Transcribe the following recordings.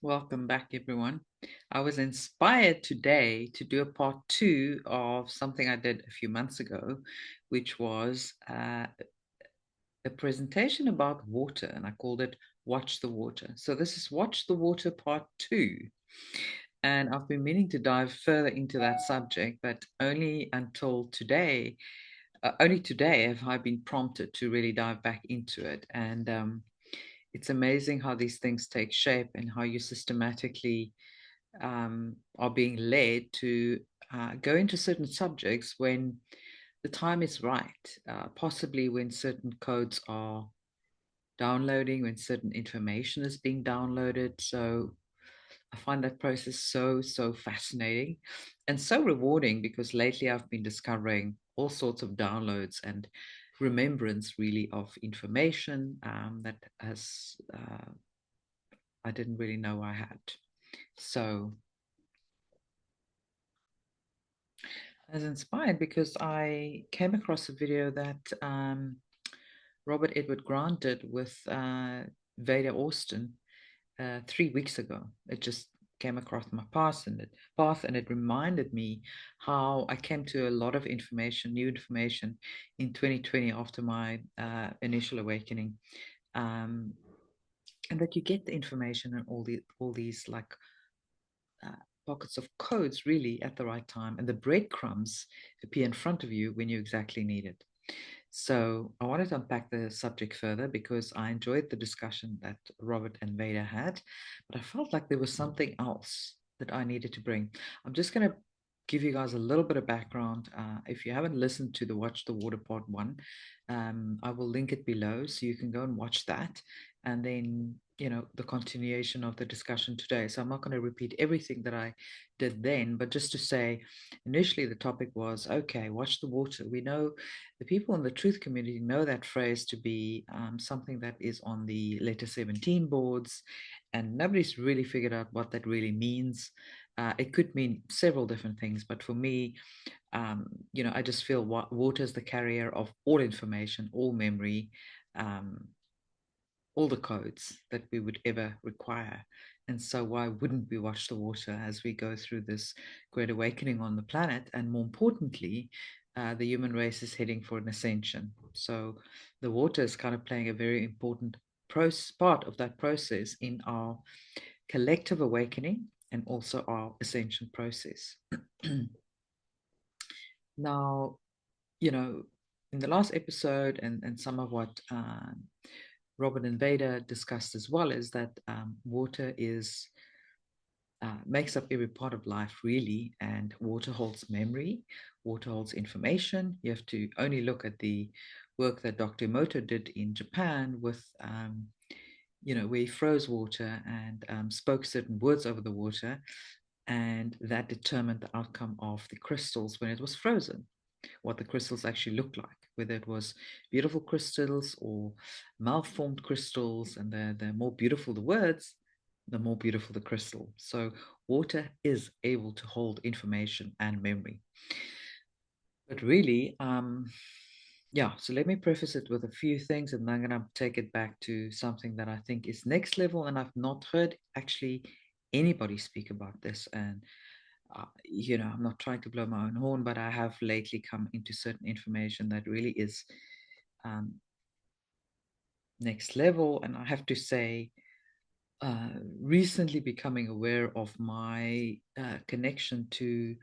Welcome back, everyone. I was inspired today to do a part two of something I did a few months ago, which was a presentation about water, and I called it Watch the Water. So, this is Watch the Water part two. And I've been meaning to dive further into that subject, but only today have I been prompted to really dive back into it. And it's amazing how these things take shape and how you systematically are being led to go into certain subjects when the time is right, possibly when certain codes are downloading, when certain information is being downloaded. So I find that process so fascinating and so rewarding because lately I've been discovering all sorts of downloads and remembrance really of information that has I didn't really know I had. So I was inspired because I came across a video that Robert Edward Grant did with Veda Austin 3 weeks ago. It just came across my path, and it reminded me how I came to a lot of information, new information, in 2020 after my initial awakening, um, and that you get the information and all these like uh, pockets of codes really at the right time, and the breadcrumbs appear in front of you when you exactly need it. So I wanted to unpack the subject further because I enjoyed the discussion that Robert and Veda had, but I felt like there was something else that I needed to bring. I'm just going to give you guys a little bit of background. If you haven't listened to the Watch the Water Part 1, I will link it below so you can go and watch that. And then, the continuation of the discussion today. So I'm not going to repeat everything that I did then, but just to say, initially the topic was, okay, watch the water. We know the people in the truth community know that phrase to be something that is on the letter 17 boards, and nobody's really figured out what that really means. It could mean several different things, but for me, I just feel water is the carrier of all information, all memory, um, all the codes that we would ever require. And so, why wouldn't we watch the water as we go through this great awakening on the planet? And more importantly, the human race is heading for an ascension. So, the water is kind of playing a very important part of that process in our collective awakening and also our ascension process. Now, in the last episode, and some of what Robert and Veda discussed as well, is that water makes up every part of life, really, and water holds memory, water holds information. You have to only look at the work that Dr. Emoto did in Japan with, where he froze water and spoke certain words over the water, and that determined the outcome of the crystals when it was frozen, what the crystals actually looked like, whether it was beautiful crystals or malformed crystals. And the more beautiful the words, the more beautiful the crystal. So water is able to hold information and memory. But really, yeah, so let me preface it with a few things, and then I'm going to take it back to something that I think is next level. And I've not heard actually anybody speak about this. And I'm not trying to blow my own horn, but I have lately come into certain information that really is um, next level. And I have to say, recently becoming aware of my connection to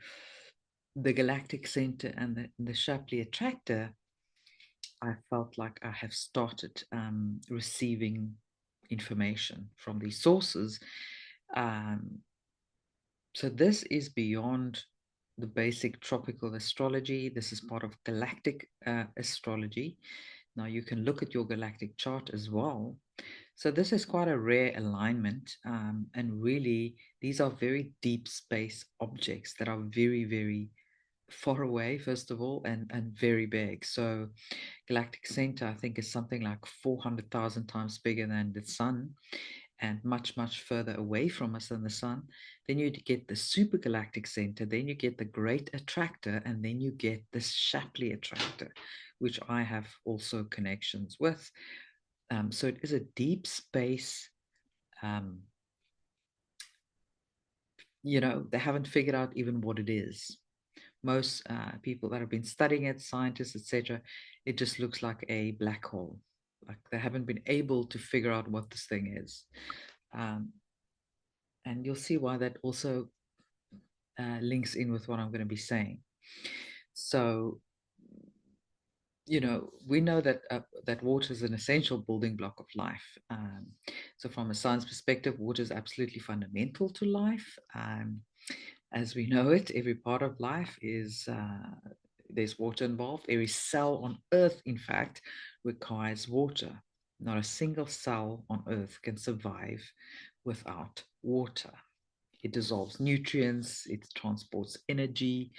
the Galactic Center and the Shapley Attractor. I felt like I have started receiving information from these sources. Um, So this is beyond the basic tropical astrology. This is part of galactic astrology. Now you can look at your galactic chart as well. So this is quite a rare alignment. And really, these are very deep space objects that are very, very far away, first of all, and very big. So galactic center, I think, is something like 400,000 times bigger than the sun and much, much further away from us than the sun. Then you get the supergalactic center, then you get the great attractor, and then you get the Shapley attractor, which I have also connections with. So it is a deep space um, they haven't figured out even what it is. Most people that have been studying it, scientists, etc., it just looks like a black hole. Like they haven't been able to figure out what this thing is. Um, and you'll see why that also links in with what I'm going to be saying. So, we know that water is an essential building block of life. So, from a science perspective, water is absolutely fundamental to life. As we know it, every part of life is there's water involved. Every cell on Earth, in fact, requires water. Not a single cell on Earth can survive without water. It dissolves nutrients, it transports energy,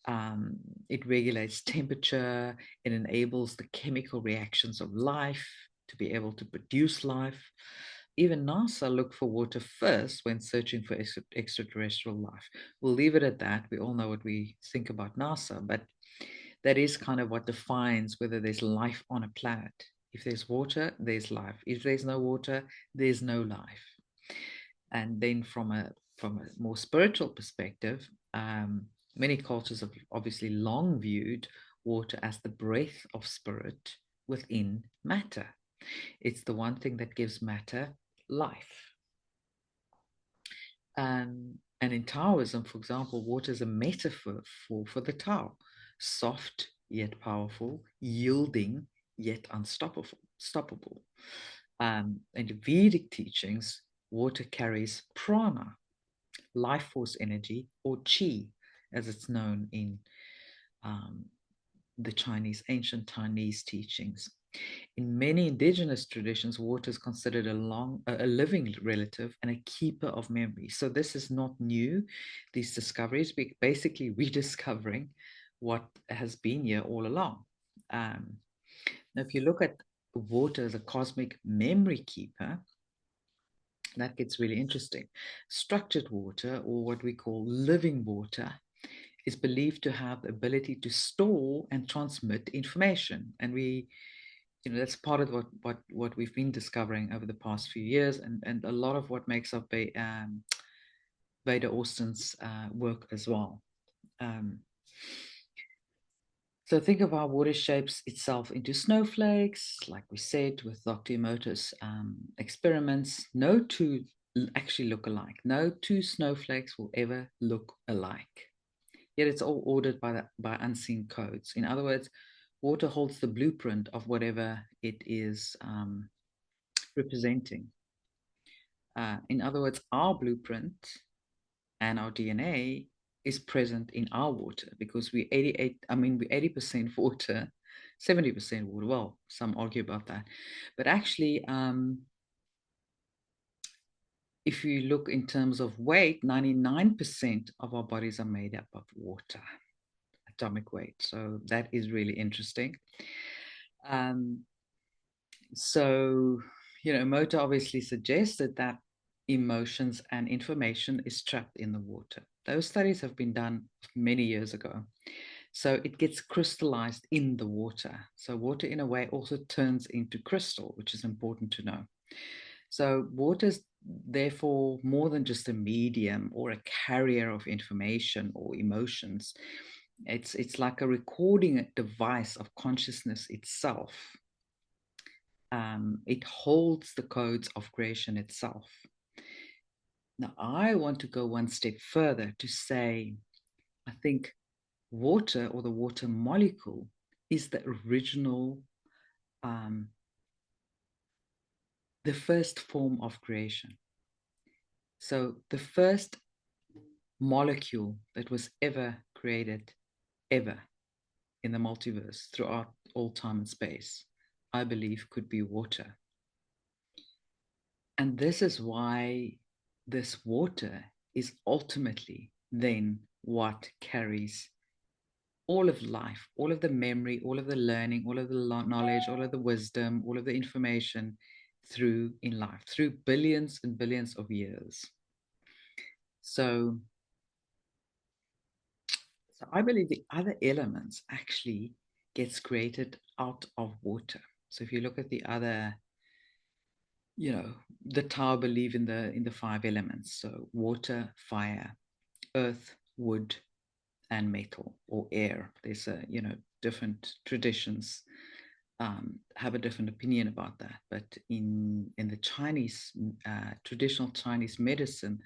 um, it regulates temperature, it enables the chemical reactions of life to be able to produce life. Even NASA looked for water first when searching for extraterrestrial life. We'll leave it at that. We all know what we think about NASA, but that is kind of what defines whether there's life on a planet. If there's water, there's life. If there's no water, there's no life. And then from a more spiritual perspective, many cultures have obviously long viewed water as the breath of spirit within matter. It's the one thing that gives matter life. And in Taoism, for example, water is a metaphor for the Tao, soft yet powerful, yielding yet unstoppable. In the Vedic teachings, water carries prana, life force energy, or chi, as it's known in um, the ancient Chinese teachings. In many indigenous traditions, water is considered a living relative and a keeper of memory. So this is not new. These discoveries, we're basically rediscovering what has been here all along. Now, if you look at water as a cosmic memory keeper, that gets really interesting. Structured water, or what we call living water, is believed to have the ability to store and transmit information. And that's part of what we've been discovering over the past few years, and a lot of what makes up Vader Austin's work as well. So think of how water shapes itself into snowflakes, like we said with Dr. Emoto's experiments. No two actually look alike. No two snowflakes will ever look alike. Yet it's all ordered by unseen codes. In other words, water holds the blueprint of whatever it is representing. In other words, our blueprint and our DNA is present in our water because we're 80% water, 70% water. Well, some argue about that. But actually, if you look in terms of weight, 99% of our bodies are made up of water, atomic weight. So that is really interesting. So, Emoto obviously suggested that emotions and information is trapped in the water. Those studies have been done many years ago. So it gets crystallized in the water. So water, in a way, also turns into crystal, which is important to know. So water is therefore more than just a medium or a carrier of information or emotions. It's like a recording device of consciousness itself. It holds the codes of creation itself. Now, I want to go one step further to say, I think water, or the water molecule, is the original, the first form of creation. So the first molecule that was ever created, ever, in the multiverse throughout all time and space, I believe could be water. And this is why this water is ultimately then what carries all of life, all of the memory, all of the learning, all of the knowledge, all of the wisdom, all of the information through in life, through billions and billions of years. So I believe the other elements actually gets created out of water. So if you look at the other, the Tao believe in the five elements. So water, fire, earth, wood, and metal or air. There's different traditions have a different opinion about that. But in the Chinese traditional Chinese medicine,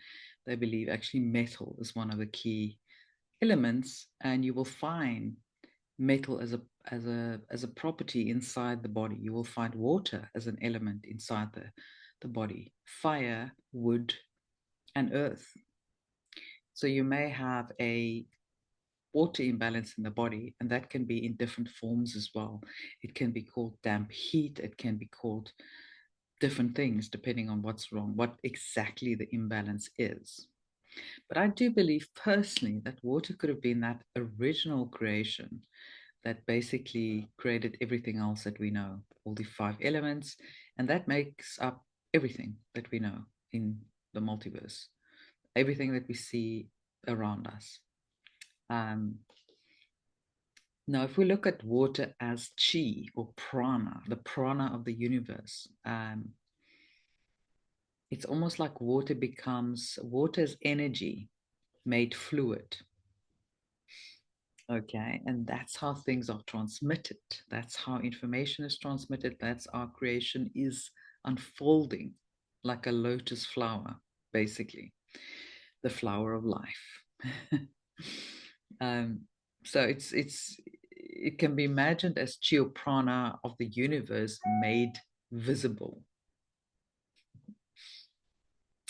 they believe actually metal is one of the key elements, and you will find metal as a property inside the body. You will find water as an element inside the body, fire, wood, and earth. So you may have a water imbalance in the body, and that can be in different forms as well. It can be called damp heat, it can be called different things depending on what's wrong, what exactly the imbalance is. But I do believe personally that water could have been that original creation that basically created everything else that we know, all the five elements, and that makes up everything that we know in the multiverse, everything that we see around us. Now, if we look at water as chi or prana, the prana of the universe, it's almost like water as energy made fluid. Okay, and that's how things are transmitted. That's how information is transmitted. That's how creation is unfolding like a lotus flower, basically, the flower of life. um, so it can be imagined as chi prana of the universe made visible.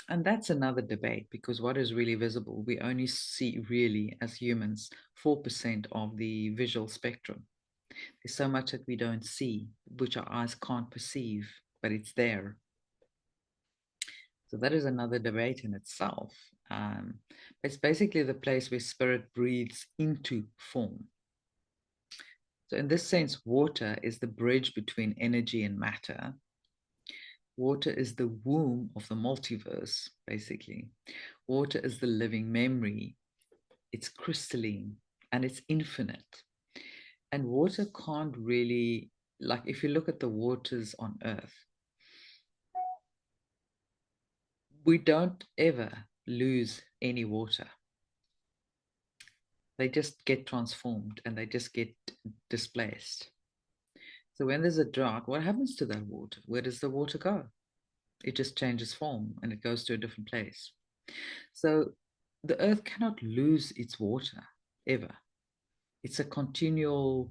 And that's another debate, because what is really visible? We only see, really, as humans, 4% of the visual spectrum. There's so much that we don't see, which our eyes can't perceive, but it's there. So that is another debate in itself. It's basically the place where spirit breathes into form. So in this sense, water is the bridge between energy and matter. Water is the womb of the multiverse, basically. Water is the living memory. It's crystalline and it's infinite. And water can't really, like, if you look at the waters on Earth, we don't ever lose any water. They just get transformed and they just get displaced. So when there's a drought, what happens to that water? Where does the water go? It just changes form and it goes to a different place. So the earth cannot lose its water ever. It's a continual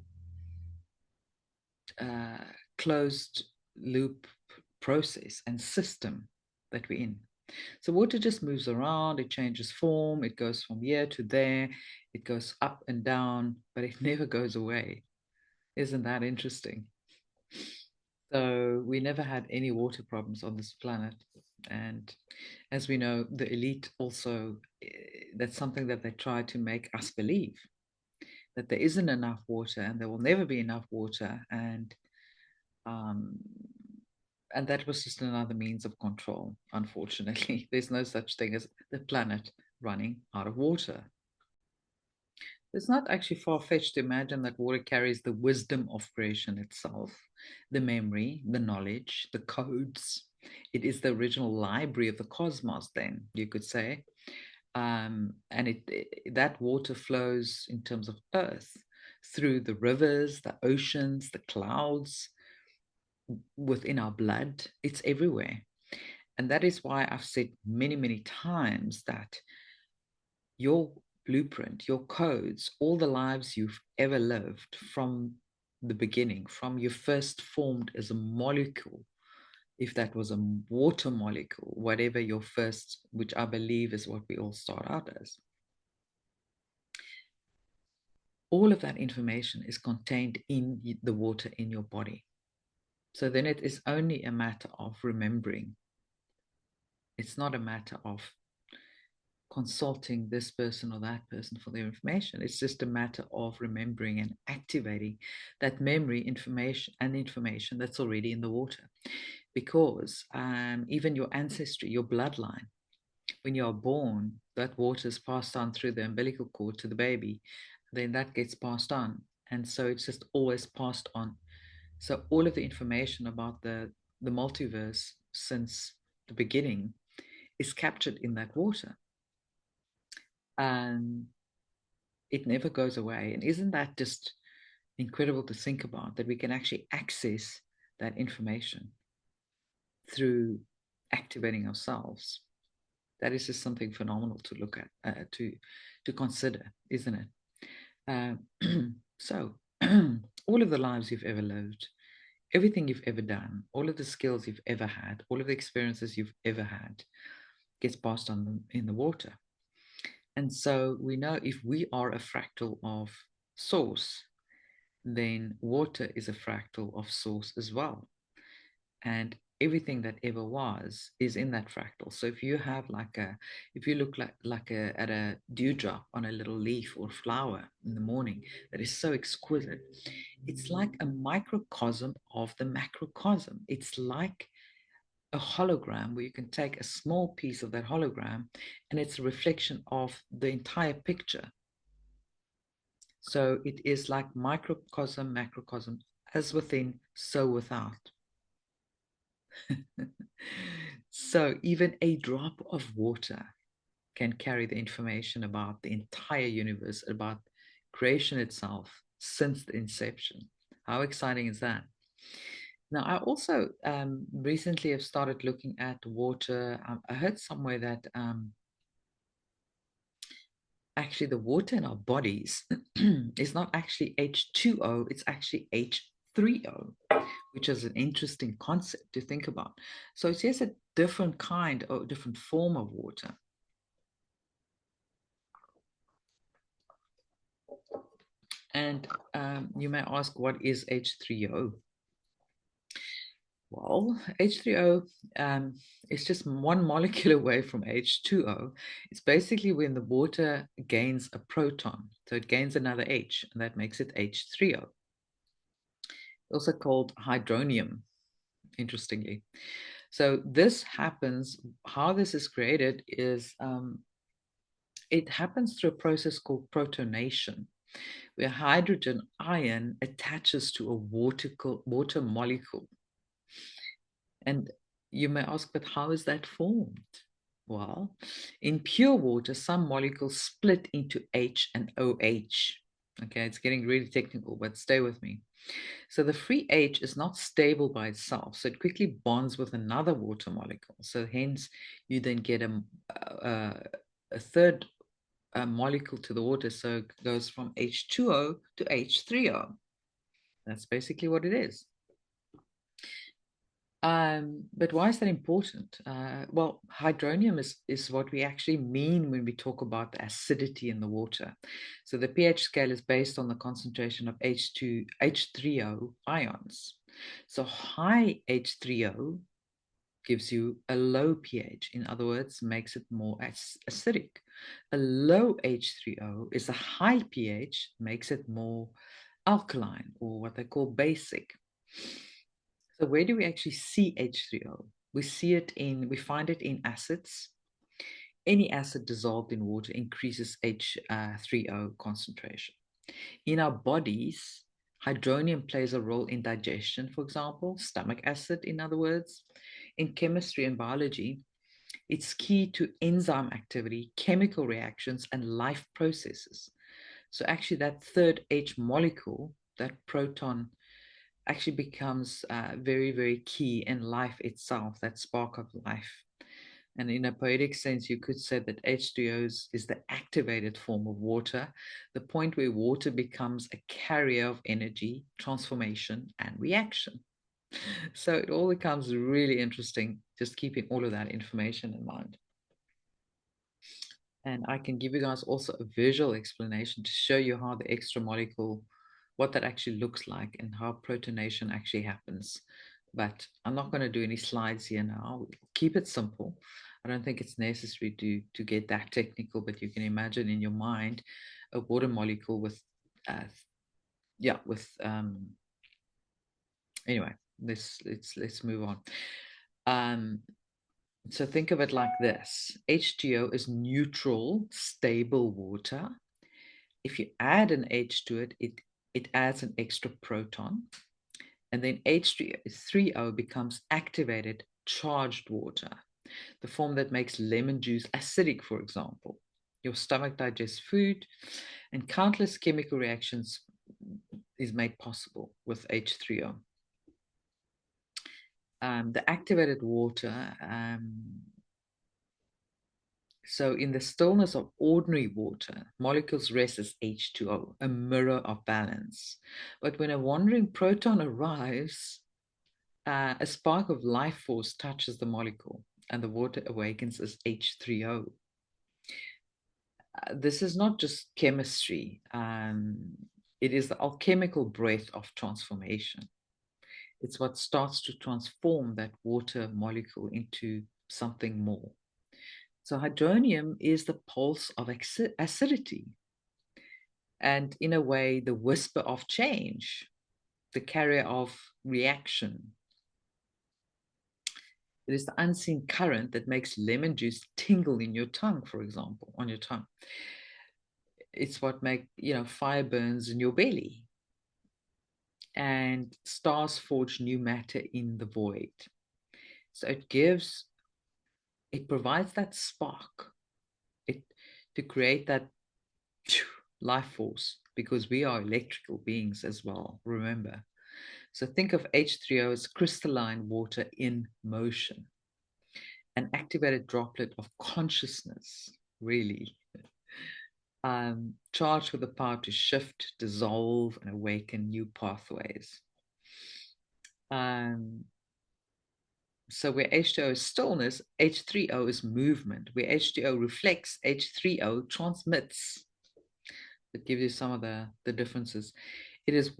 closed loop process and system that we're in. So water just moves around, it changes form, it goes from here to there, it goes up and down, but it never goes away. Isn't that interesting? So we never had any water problems on this planet. And as we know, the elite also, that's something that they try to make us believe, that there isn't enough water and there will never be enough water. Um, and that was just another means of control, unfortunately. There's no such thing as the planet running out of water. It's not actually far-fetched to imagine that water carries the wisdom of creation itself, the memory, the knowledge, the codes. It is the original library of the cosmos, then, you could say. And that water flows in terms of earth through the rivers, the oceans, the clouds, within our blood. It's everywhere. And that is why I've said many, many times that your blueprint, your codes, all the lives you've ever lived from the beginning, from you first formed as a molecule, if that was a water molecule, whatever your first, which I believe is what we all start out as, all of that information is contained in the water in your body. So then it is only a matter of remembering. It's not a matter of consulting this person or that person for their information. It's just a matter of remembering and activating that memory information that's already in the water. Because even your ancestry, your bloodline, when you are born, that water is passed on through the umbilical cord to the baby. Then that gets passed on. And so it's just always passed on. So all of the information about the multiverse since the beginning is captured in that water. it never goes away. And isn't that just incredible to think about, that we can actually access that information through activating ourselves? That is just something phenomenal to look at, to consider, isn't it? So all of the lives you've ever lived, everything you've ever done, all of the skills you've ever had, all of the experiences you've ever had gets passed on in the water. And so we know if we are a fractal of source, then water is a fractal of source as well. And everything that ever was is in that fractal. So if you have if you look at a dewdrop on a little leaf or flower in the morning that is so exquisite, it's like a microcosm of the macrocosm. It's like a hologram where you can take a small piece of that hologram and it's a reflection of the entire picture. So it is like microcosm, macrocosm, as within, so without. So even a drop of water can carry the information about the entire universe, about creation itself since the inception. How exciting is that? Now, I also recently have started looking at water. I heard somewhere that actually the water in our bodies is not actually H2O, it's actually H3O, which is an interesting concept to think about. So it's just a different kind or different form of water. And you may ask, what is H3O? Well, H3O is just one molecule away from H2O. It's basically when the water gains a proton. So it gains another H, and that makes it H3O. Also called hydronium, interestingly. So this happens, how this is created is it happens through a process called protonation, where hydrogen ion attaches to a water molecule. And you may ask, but how is that formed? Well, in pure water, some molecules split into H and OH. Okay, it's getting really technical, but stay with me. So the free H is not stable by itself, so it quickly bonds with another water molecule. So hence, you then get a third molecule to the water, so it goes from H2O to H3O. That's basically what it is. But why is that important? Well, hydronium is what we actually mean when we talk about the acidity in the water. So the pH scale is based on the concentration of H3O ions. So high H3O gives you a low pH. In other words, makes it more acidic. A low H3O is a high pH, makes it more alkaline, or what they call basic. So where do we actually see H3O? We we find it in acids. Any acid dissolved in water increases H3O concentration. In our bodies, hydronium plays a role in digestion, for example, stomach acid, in other words. In chemistry and biology, it's key to enzyme activity, chemical reactions, and life processes. So actually that third H molecule, that proton, actually becomes very, very key in life itself, that spark of life. And in a poetic sense, you could say that H2O is the activated form of water, the point where water becomes a carrier of energy, transformation, and reaction. So it all becomes really interesting, just keeping all of that information in mind. And I can give you guys also a visual explanation to show you how the extra molecule, what that actually looks like and how protonation actually happens. But I'm not going to do any slides here now. We'll keep it simple. I don't think it's necessary to get that technical, but you can imagine in your mind a water molecule with, anyway, let's move on. So think of it like this. H2O is neutral, stable water. If you add an H to it, it adds an extra proton. And then H3O becomes activated, charged water, the form that makes lemon juice acidic, for example. Your stomach digests food, and countless chemical reactions is made possible with H3O. The activated water, so in the stillness of ordinary water, molecules rest as H2O, a mirror of balance. But when a wandering proton arrives, a spark of life force touches the molecule, and the water awakens as H3O. This is not just chemistry. It is the alchemical breath of transformation. It's what starts to transform that water molecule into something more. So hydronium is the pulse of acidity, and in a way, the whisper of change, the carrier of reaction. It is the unseen current that makes lemon juice tingle in your tongue, for example, on your tongue. It's what makes, fire burns in your belly, and stars forge new matter in the void. So it provides that spark to create that life force, because we are electrical beings as well, remember. So think of H3O as crystalline water in motion, an activated droplet of consciousness, really, charged with the power to shift, dissolve, and awaken new pathways. So where H2O is stillness, H3O is movement. Where H2O reflects, H3O transmits. It gives you some of the differences. It is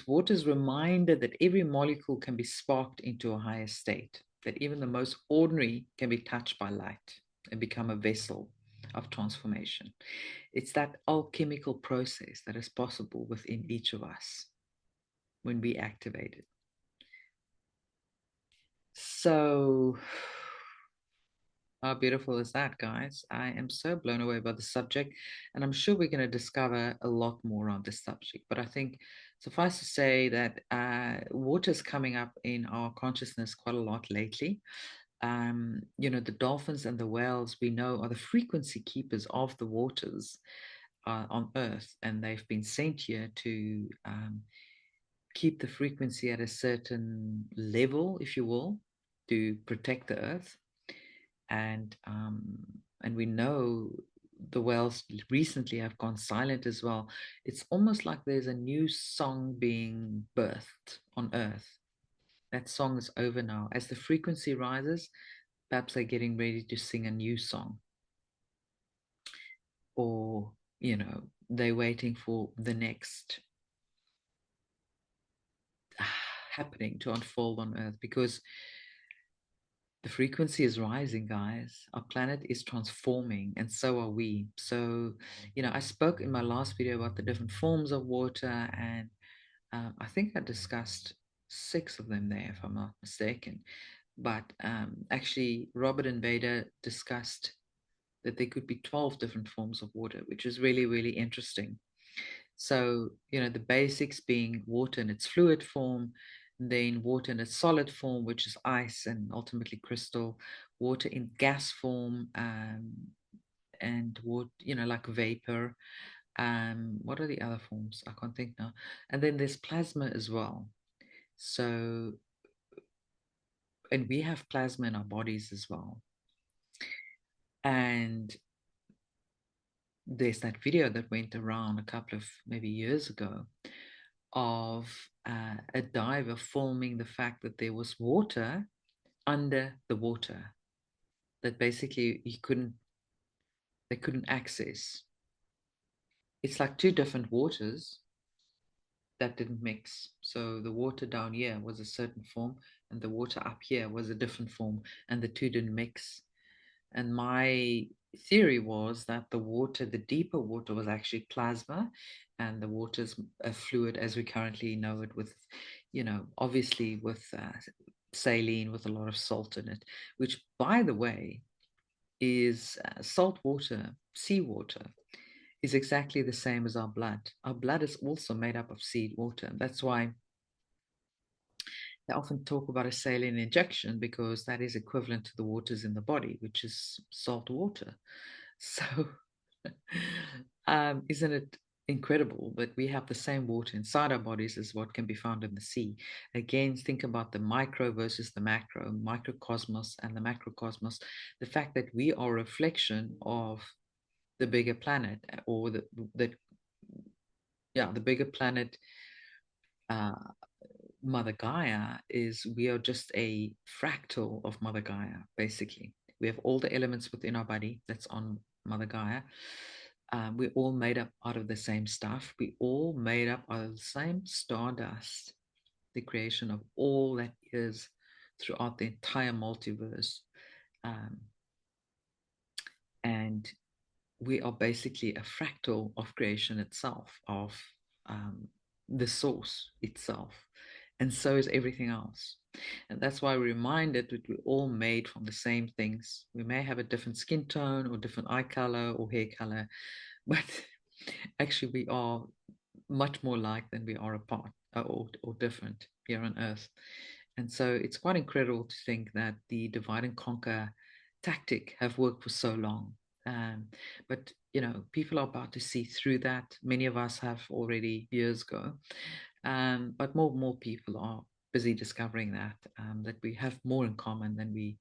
water's reminder that every molecule can be sparked into a higher state, that even the most ordinary can be touched by light and become a vessel of transformation. It's that alchemical process that is possible within each of us when we activate it. So, how beautiful is that, guys? I am so blown away by the subject, and I'm sure we're going to discover a lot more on this subject. But I think suffice to say that water is coming up in our consciousness quite a lot lately. The dolphins and the whales, we know, are the frequency keepers of the waters on Earth, and they've been sent here to keep the frequency at a certain level, if you will, to protect the Earth. And we know the whales recently have gone silent as well. It's almost like there's a new song being birthed on Earth. That song is over now. As the frequency rises, perhaps they're getting ready to sing a new song. Or, they're waiting for the next happening to unfold on Earth, because the frequency is rising, guys. Our planet is transforming, and so are we. So, I spoke in my last video about the different forms of water, and I think I discussed 6 of them there, if I'm not mistaken. But actually, Robert and Vader discussed that there could be 12 different forms of water, which is really, really interesting. So, the basics being water in its fluid form, then water in its solid form, which is ice and ultimately crystal, water in gas form, and water, like vapor. What are the other forms? I can't think now. And then there's plasma as well. So, and we have plasma in our bodies as well. And there's that video that went around a couple of maybe years ago of a diver filming the fact that there was water under the water that basically they couldn't access. It's like 2 different waters that didn't mix. So the water down here was a certain form, and the water up here was a different form, and the 2 didn't mix. And my theory was that the deeper water was actually plasma, and the water's a fluid as we currently know it, with, obviously with saline with a lot of salt in it, which, by the way, is salt water, seawater, is exactly the same as our blood. Our blood is also made up of sea water. That's why they often talk about a saline injection, because that is equivalent to the waters in the body, which is salt water. So Isn't it incredible that we have the same water inside our bodies as what can be found in the sea? Again, think about the micro versus the macro, microcosmos and the macrocosmos. The fact that we are a reflection of the bigger planet, or the yeah, the bigger planet, uh, Mother Gaia, is we are just a fractal of Mother Gaia, basically. We have all the elements within our body that's on Mother Gaia. We're all made up out of the same stuff. We all made up out of the same stardust, the creation of all that is throughout the entire multiverse. Um, and we are basically a fractal of creation itself, of um, the source itself. And so is everything else. And that's why we're reminded that we're all made from the same things. We may have a different skin tone or different eye color or hair color, but actually we are much more alike than we are apart, or different here on Earth. And so it's quite incredible to think that the divide and conquer tactic have worked for so long. But people are about to see through that. Many of us have already years ago, but more and more people are busy discovering that we have more in common than we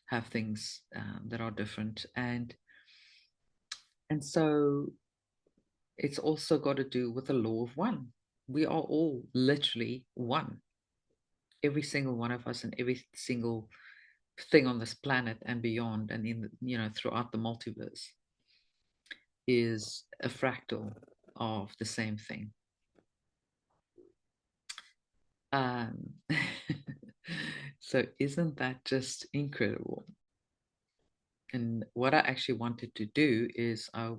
have things that are different. And so it's also got to do with the law of one. We are all literally one. Every single one of us, and every single thing on this planet and beyond, and throughout the multiverse, is a fractal of the same thing. Um, so isn't that just incredible? And what I actually wanted to do is I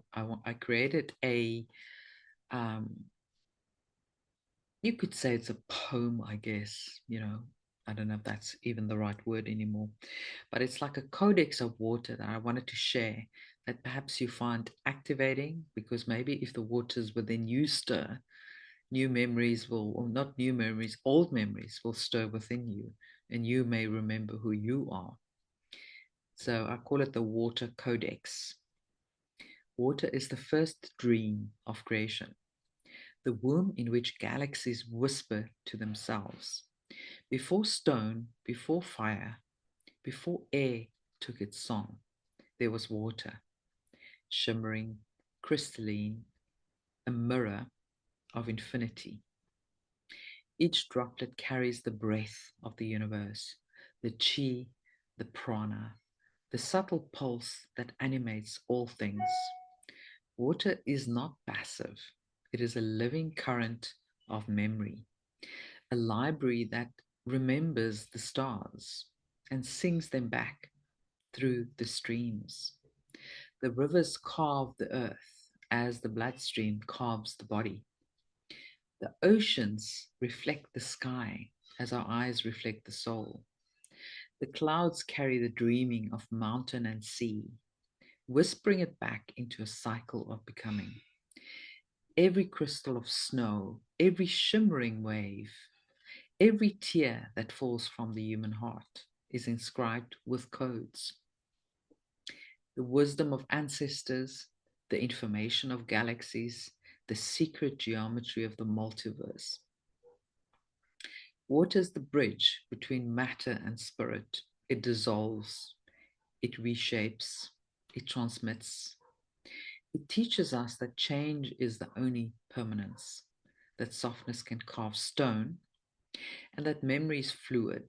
created a you could say it's a poem, I guess. I don't know if that's even the right word anymore, but it's like a codex of water that I wanted to share, that perhaps you find activating, because maybe if the waters within you stir, new memories will, or not new memories, old memories will stir within you, and you may remember who you are. So I call it the Water Codex. Water is the first dream of creation, the womb in which galaxies whisper to themselves. Before stone, before fire, before air took its song, there was water, shimmering, crystalline, a mirror of infinity. Each droplet carries the breath of the universe, the chi, the prana, the subtle pulse that animates all things. Water is not passive, it is a living current of memory, a library that remembers the stars and sings them back through the streams. The rivers carve the earth as the bloodstream carves the body. The oceans reflect the sky as our eyes reflect the soul. The clouds carry the dreaming of mountain and sea, whispering it back into a cycle of becoming. Every crystal of snow, every shimmering wave, every tear that falls from the human heart is inscribed with codes. The wisdom of ancestors, the information of galaxies, the secret geometry of the multiverse. Water is the bridge between matter and spirit. It dissolves, it reshapes, it transmits. It teaches us that change is the only permanence, that softness can carve stone, and that memory is fluid,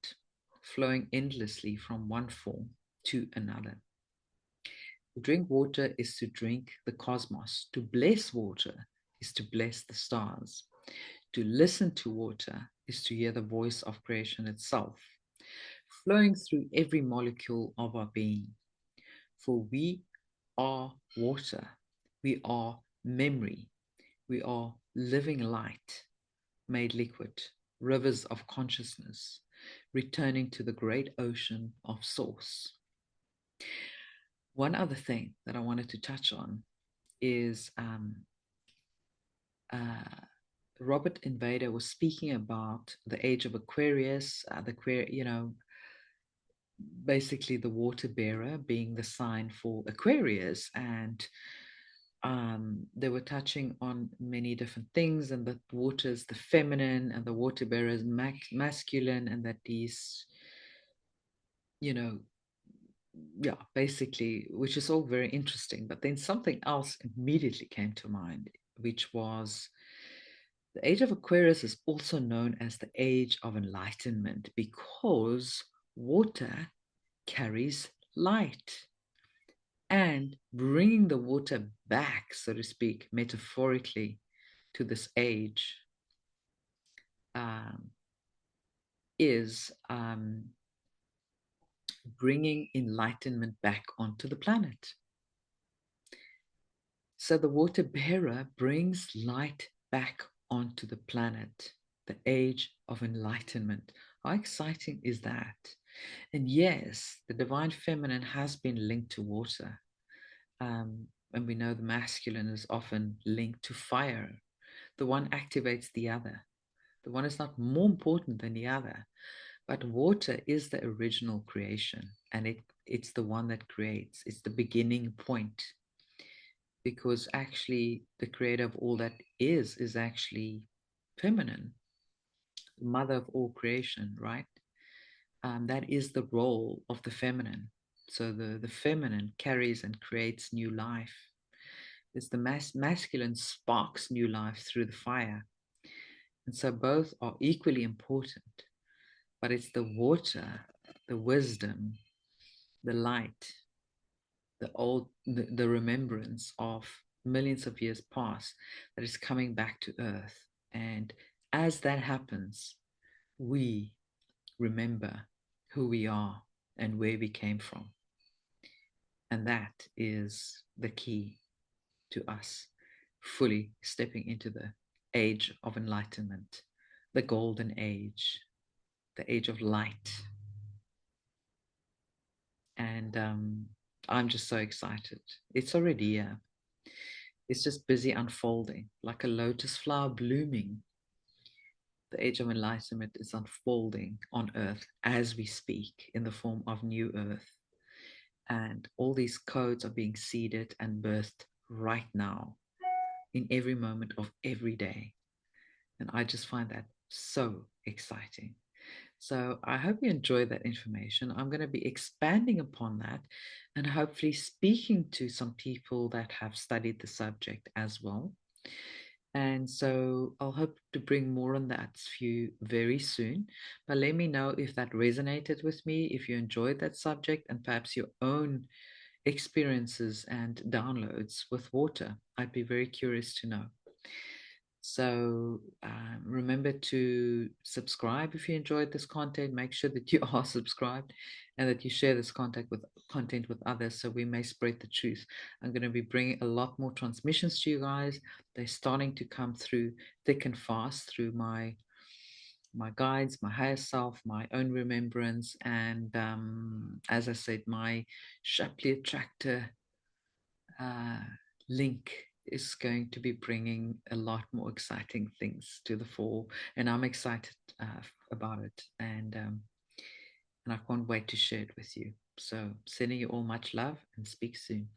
flowing endlessly from one form to another. To drink water is to drink the cosmos. To bless water is to bless the stars. To listen to water is to hear the voice of creation itself, flowing through every molecule of our being. For we are water. We are memory. We are living light, made liquid, rivers of consciousness, returning to the great ocean of source. One other thing that I wanted to touch on is uh, Robert Invader was speaking about the age of Aquarius, basically the water bearer being the sign for Aquarius. And they were touching on many different things, and that water is the feminine and the water bearer is masculine, and that these, you know, yeah, basically, which is all very interesting. But then something else immediately came to mind, which was the age of Aquarius is also known as the age of enlightenment because water carries light. And bringing the water back, so to speak, metaphorically, to this age um, is bringing enlightenment back onto the planet. So the water bearer brings light back onto the planet, the age of enlightenment. How exciting is that? And yes, the divine feminine has been linked to water. And we know the masculine is often linked to fire. The one activates the other. The one is not more important than the other. But water is the original creation, and it's the one that creates. It's the beginning point. Because actually, the creator of all that is actually feminine, mother of all creation, right? That is the role of the feminine. So the feminine carries and creates new life. It's the masculine sparks new life through the fire. And so both are equally important, but it's the water, the wisdom, the light, the remembrance of millions of years past that is coming back to earth. And as that happens, we remember who we are and where we came from. And that is the key to us fully stepping into the age of enlightenment, the golden age, the age of light. And I'm just so excited. It's already here. It's just busy unfolding like a lotus flower blooming. The age of enlightenment is unfolding on earth as we speak in the form of new earth. And all these codes are being seeded and birthed right now in every moment of every day. And I just find that so exciting. So I hope you enjoyed that information. I'm going to be expanding upon that and hopefully speaking to some people that have studied the subject as well. And so I'll hope to bring more on that for you very soon. But let me know if that resonated with me, if you enjoyed that subject, and perhaps your own experiences and downloads with water. I'd be very curious to know. So remember to subscribe if you enjoyed this content. Make sure that you are subscribed and that you share this content with others so we may spread the truth. I'm going to be bringing a lot more transmissions to you guys. They're starting to come through thick and fast through my guides, my higher self, my own remembrance, and as I said, my Shapley attractor link is going to be bringing a lot more exciting things to the fore, and I'm excited about it, and I can't wait to share it with you. So sending you all much love and speak soon.